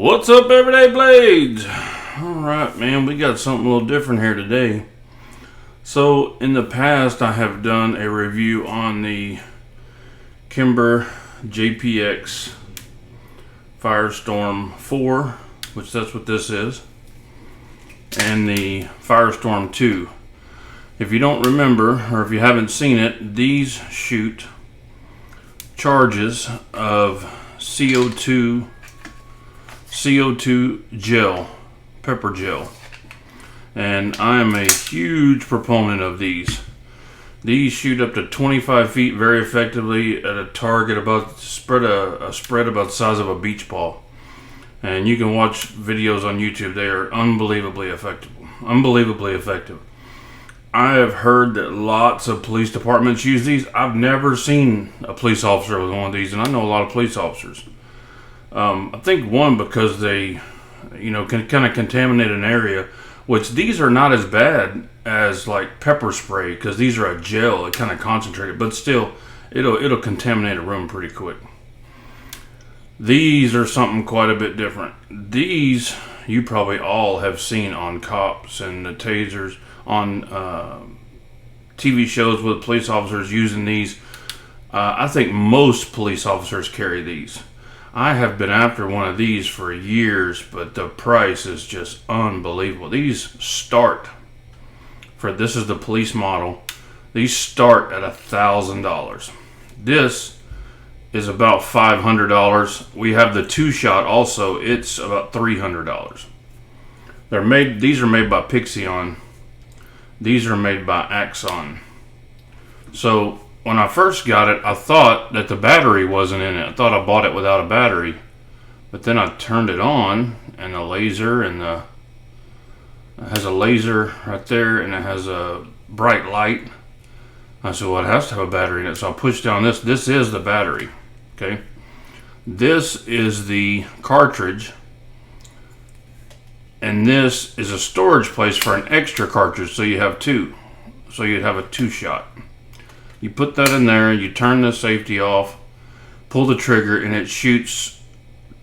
What's up, Everyday Blades? Alright, man, we got something a little different here today. So, in the past, I have done a review on the Kimber JPX Firestorm 4, which that's what this is, and the Firestorm 2. If you don't remember, or if you haven't seen it, these shoot charges of CO2 gel, pepper gel, and I am a huge proponent of these. These shoot up to 25 feet very effectively at a target about a spread about the size of a beach ball. And you can watch videos on YouTube. They are unbelievably effective. I have heard that lots of police departments use these. I've never seen a police officer with one of these, and I know a lot of police officers. I think one, because they, can kind of contaminate an area, which these are not as bad as like pepper spray, because these are a gel, it kind of concentrated, but still, it'll contaminate a room pretty quick. These are something quite a bit different. These you probably all have seen on cops and the tasers, on TV shows with police officers using these. I think most police officers carry these. I have been after one of these for years, but the price is just unbelievable. These start, this is the police model, these start at $1,000. This is about $500. We have the two-shot also, it's about $300. These are made by Pixeon. These are made by Axon. So when I first got it, I thought that the battery wasn't in it. I thought I bought it without a battery. But then I turned it on, and the laser, it has a laser right there, and it has a bright light. I said, well, it has to have a battery in it. So I pushed down this. This is the battery. Okay. This is the cartridge. And this is a storage place for an extra cartridge, so you have two. So you'd have a two-shot. You put that in there, you turn the safety off, pull the trigger, and it shoots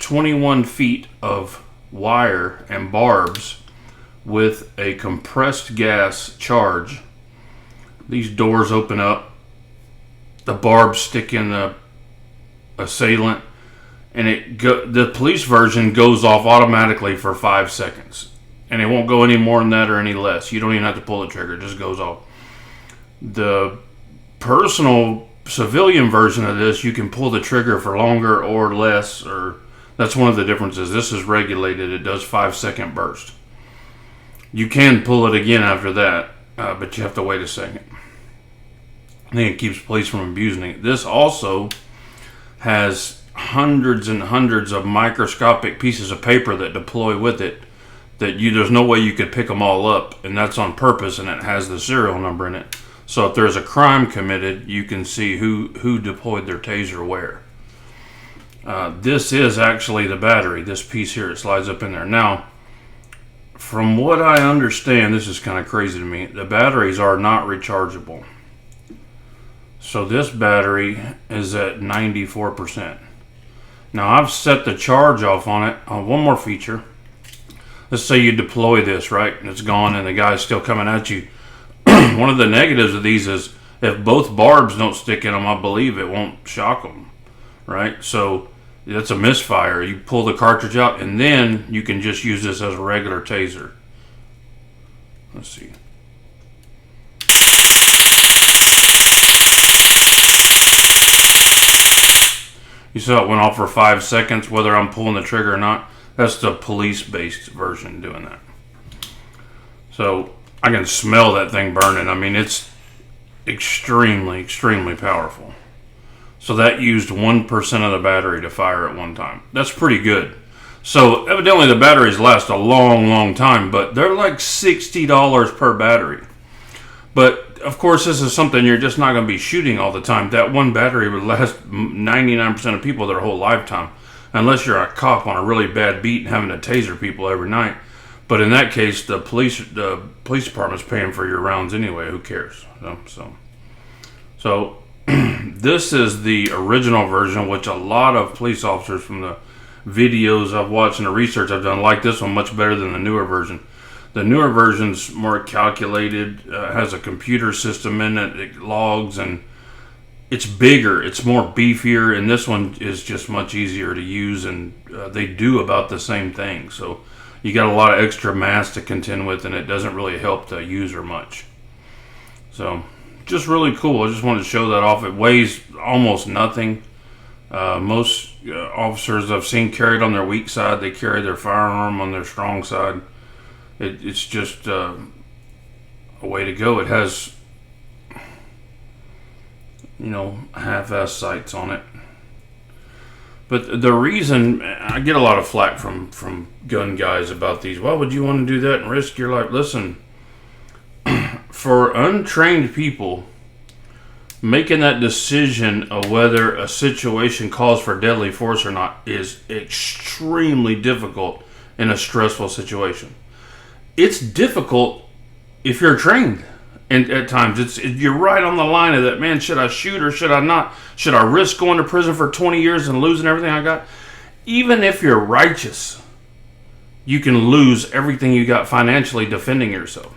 21 feet of wire and barbs with a compressed gas charge. These doors open up, the barbs stick in the assailant, and the police version goes off automatically for 5 seconds. And it won't go any more than that or any less. You don't even have to pull the trigger, it just goes off. The personal civilian version of this, you can pull the trigger for longer or less, or that's one of the differences. This is regulated, it does 5-second burst. You can pull it again after that, but you have to wait a second. I think it keeps police from abusing it. This also has hundreds and hundreds of microscopic pieces of paper that deploy with it, that there's no way you could pick them all up, and that's on purpose, and it has the serial number in it. So if there's a crime committed, you can see who deployed their taser where. This is actually the battery. This piece here, it slides up in there. Now, from what I understand, this is kind of crazy to me, the batteries are not rechargeable. So this battery is at 94%. Now I've set the charge off on it. One more feature. Let's say you deploy this, right? And it's gone and the guy's still coming at you. One of the negatives of these is if both barbs don't stick in them, I believe it won't shock them, right? So that's a misfire. You pull the cartridge out, and then you can just use this as a regular taser. Let's see. You saw it went off for 5 seconds, whether I'm pulling the trigger or not. That's the police-based version doing that. So I can smell that thing burning. I mean, it's extremely, extremely powerful. So that used 1% of the battery to fire at one time. That's pretty good. So evidently the batteries last a long, long time, but they're like $60 per battery. But of course, this is something you're just not going to be shooting all the time. That one battery would last 99% of people their whole lifetime, unless you're a cop on a really bad beat and having to taser people every night. But in that case, the police department's paying for your rounds anyway. Who cares? So this is the original version, which a lot of police officers from the videos I've watched and the research I've done like this one much better than the newer version. The newer version's more calculated, has a computer system in it, it logs, and it's bigger, it's more beefier, and this one is just much easier to use, and they do about the same thing. So you got a lot of extra mass to contend with, and it doesn't really help the user much. So just really cool. I just wanted to show that off. It weighs almost nothing. Most officers I've seen carry it on their weak side. They carry their firearm on their strong side. It's just a way to go. It has, half-ass sights on it. But the reason I get a lot of flack from gun guys about these, why would you want to do that and risk your life? Listen, for untrained people, making that decision of whether a situation calls for deadly force or not is extremely difficult in a stressful situation. It's difficult if you're trained, and at times you're right on the line of that. Man, should I shoot or should I not? Should I risk going to prison for 20 years and losing everything I got? Even if you're righteous, you can lose everything you got financially defending yourself.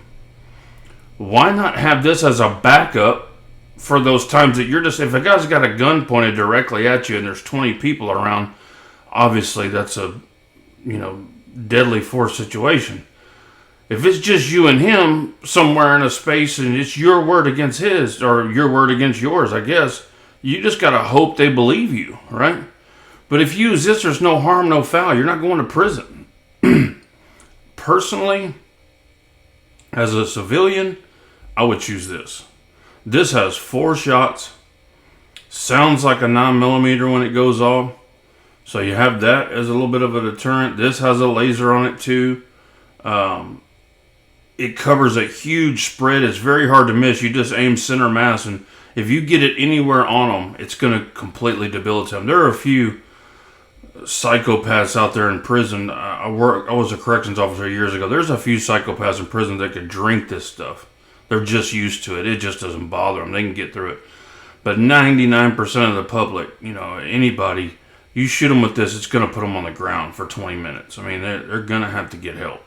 Why not have this as a backup for those times that you're just, if a guy's got a gun pointed directly at you and there's 20 people around, obviously that's a, deadly force situation. If it's just you and him somewhere in a space and it's your word against his, or your word against yours, I guess, you just got to hope they believe you, right? But if you use this, there's no harm, no foul. You're not going to prison. Personally, as a civilian, I would choose this. This has 4 shots. Sounds like a 9mm when it goes off. So you have that as a little bit of a deterrent. This has a laser on it too. It covers a huge spread. It's very hard to miss. You just aim center mass, and if you get it anywhere on them, it's going to completely debilitate them. There are a few psychopaths out there in prison. I was a corrections officer years ago. There's a few psychopaths in prison that could drink this stuff. They're just used to it. It just doesn't bother them. They can get through it. But 99% of the public, anybody, you shoot them with this, it's going to put them on the ground for 20 minutes. I mean, they're going to have to get help.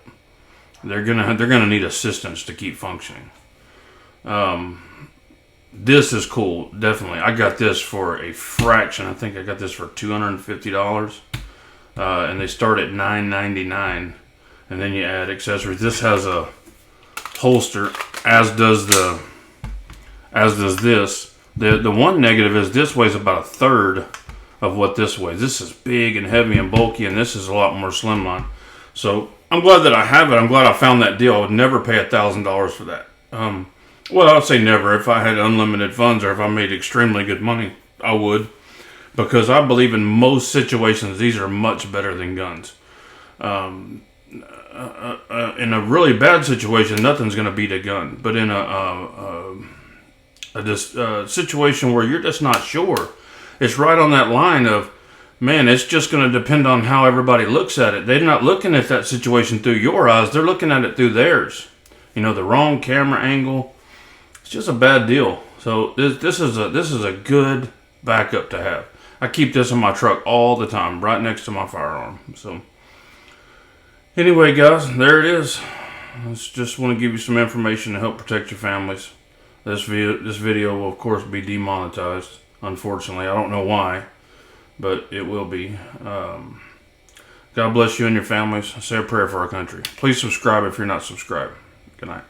They're gonna need assistance to keep functioning. This is cool, definitely. I got this for a fraction. I think I got this for $250, and they start at $9.99, and then you add accessories. This has a holster, as does this. The one negative is this weighs about a third of what this weighs. This is big and heavy and bulky, and this is a lot more slimline. So I'm glad that I have it. I'm glad I found that deal. I would never pay $1,000 for that. Well, I would say never. If I had unlimited funds or if I made extremely good money, I would. Because I believe in most situations, these are much better than guns. In a really bad situation, nothing's going to beat a gun. But in a situation where you're just not sure, it's right on that line of, man, it's just going to depend on how everybody looks at it. They're not looking at that situation through your eyes. They're looking at it through theirs. The wrong camera angle. It's just a bad deal. So this is a good backup to have. I keep this in my truck all the time, right next to my firearm. So anyway, guys, there it is. I just want to give you some information to help protect your families. This video will, of course, be demonetized. Unfortunately, I don't know why, but it will be. God bless you and your families. Say a prayer for our country. Please subscribe if you're not subscribed. Good night.